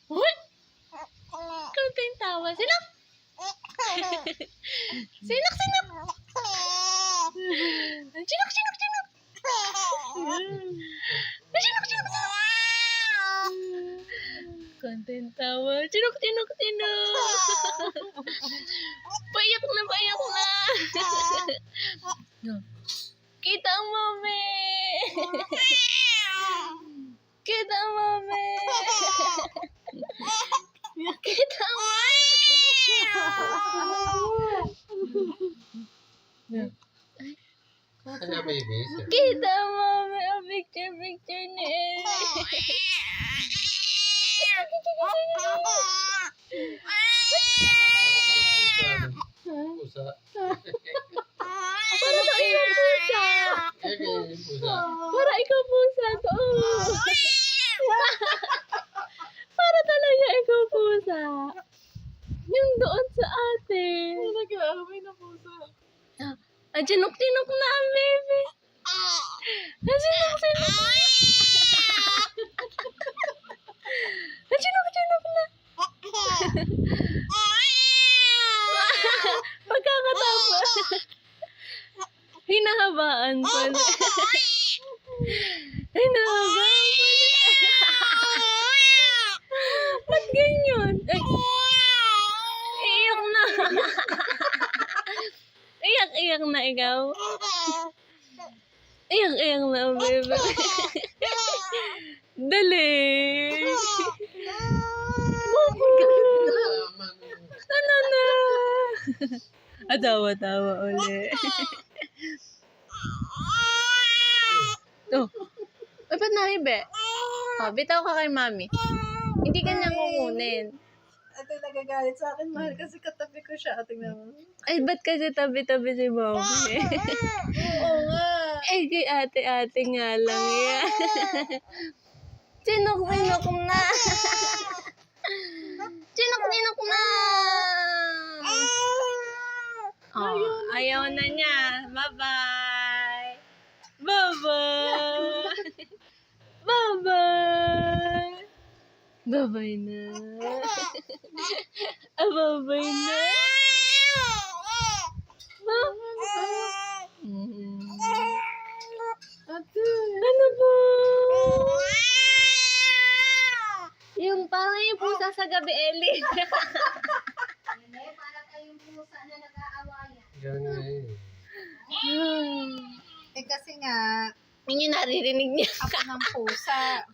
What? Kunting tawa. Sinok! Sinok! Sinok! Sinok! Kunting tawa. Sinok! Payak na! Kita mo, me! Kita mo, me! Kita mo! Ano, baby? Kita mo, me! Ang picture ni Ellie. Pusa. Para sa iyo, pusa! Pusa. Para ikaw, pusa to. Para talaga ikaw, pusa. Yung doon sa atin. Nag-aaway na pusa. Tinok na ang baby. Tinok na. Pagkakatapos. Hinahabaan pa. Ba't ganyan? Ay, iyak na. Iyak na ikaw. Iyak na, baby. Dali. Ano na? Tawa uli. Oh. Ay, ba't naibe? Oh, bitaw ka kay mami. Hindi ka niya kukunin. Ito nagagalit sa akin, mahal, kasi katabi ko siya. Tingnan mo. Ay, ba't kasi tabi-tabi si mami? Oo nga. Eh, kay ate-ate nga lang yan. Sinok na. Sinok na. Oh, ayaw na niya. Bye-bye. Bye-bye. Bye-bye. Bye-bye na. Bye-bye na. Ate. Ano po? Yung parang yung pusa sa gabi, Ellie. Para kayong pusa na nag-aawayan. Ganun Eh kasi nga, Yun yung naririnig niya. ako ng pusa.